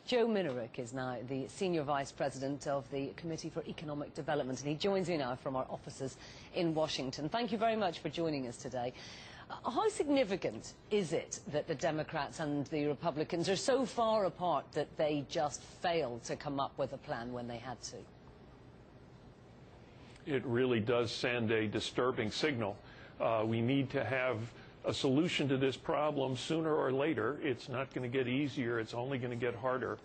Joe Minarik is now the Senior Vice President of the Committee for Economic Development, and he joins me now from our offices in Washington. Thank you very much for joining us today. How significant is it that the Democrats and the Republicans are so far apart that they just failed to come up with a plan when they had to? It really does send a disturbing signal. We need to have a solution to this problem sooner or later. It's not going to get easier. It's only going to get harder.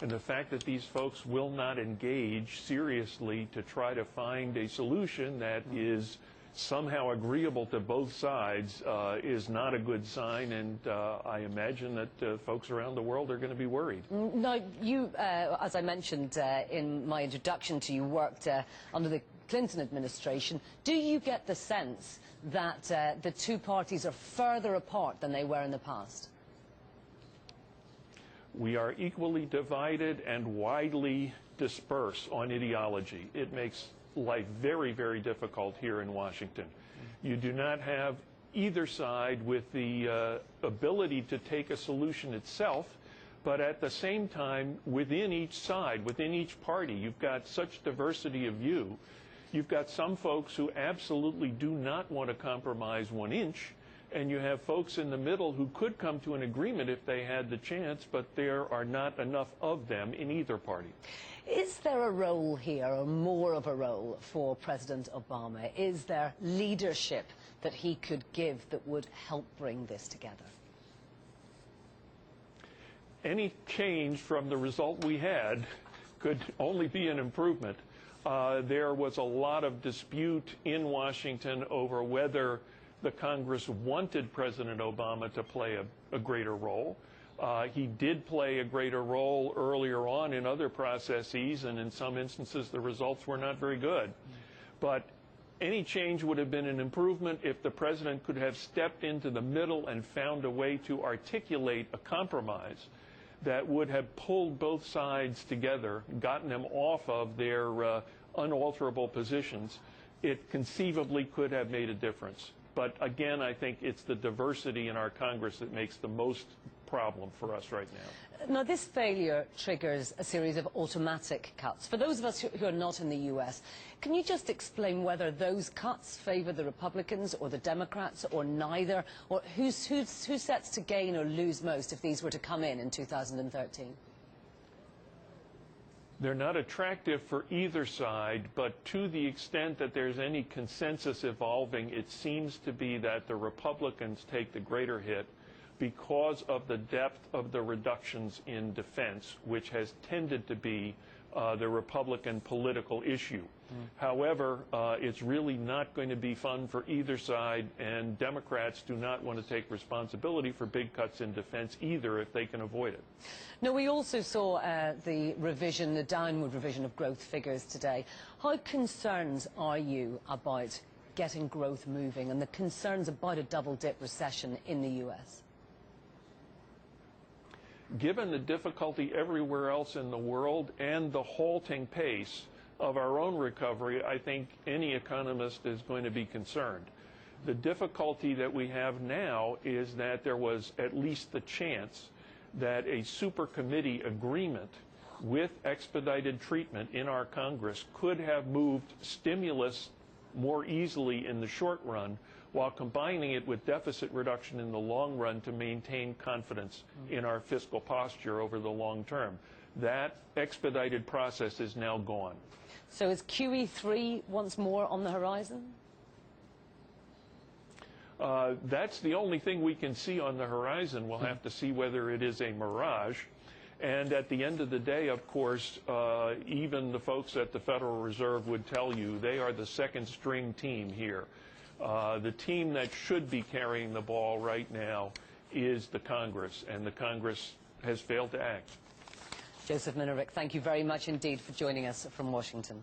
And the fact that these folks will not engage seriously to try to find a solution that is somehow agreeable to both sides is not a good sign, and I imagine that folks around the world are going to be worried. Now, you, as I mentioned in my introduction to you, worked under the Clinton administration. Do you get the sense that the two parties are further apart than they were in the past? We are equally divided and widely dispersed on ideology. It makes life very, very difficult here in Washington. You do not have either side with the ability to take a solution itself, but at the same time, within each side, within each party, you've got such diversity of view. You've got some folks who absolutely do not want to compromise 1 inch, and you have folks in the middle who could come to an agreement if they had the chance, but there are not enough of them in either party. Is there a role here, or more of a role, for President Obama? Is there leadership that he could give that would help bring this together? Any change from the result we had could only be an improvement. There was a lot of dispute in Washington over whether the Congress wanted President Obama to play a greater role. He did play a greater role earlier on in other processes, and in some instances the results were not very good. But any change would have been an improvement if the president could have stepped into the middle and found a way to articulate a compromise that would have pulled both sides together, gotten them off of their unalterable positions. It conceivably could have made a difference. But again, I think it's the diversity in our Congress that makes the most problem for us right now. Now, this failure triggers a series of automatic cuts. For those of us who are not in the US, can you just explain whether those cuts favor the Republicans or the Democrats or neither? Or who sets to gain or lose most if these were to come in 2013? They're not attractive for either side, but to the extent that there's any consensus evolving, it seems to be that the Republicans take the greater hit because of the depth of the reductions in defense, which has tended to be the Republican political issue. However, it's really not going to be fun for either side, and Democrats do not want to take responsibility for big cuts in defense either if they can avoid it. Now, we also saw the downward revision of growth figures today. How concerned are you about getting growth moving and the concerns about a double-dip recession in the US? Given the difficulty everywhere else in the world and the halting pace of our own recovery, I think any economist is going to be concerned. The difficulty that we have now is that there was at least the chance that a supercommittee agreement with expedited treatment in our Congress could have moved stimulus more easily in the short run, while combining it with deficit reduction in the long run to maintain confidence in our fiscal posture over the long term. That expedited process is now gone. So is QE3 once more on the horizon? That's the only thing we can see on the horizon. We'll have to see whether it is a mirage. And at the end of the day, of course, even the folks at the Federal Reserve would tell you they are the second string team here. The team that should be carrying the ball right now is the Congress, and the Congress has failed to act. Joseph Minarik, thank you very much indeed for joining us from Washington.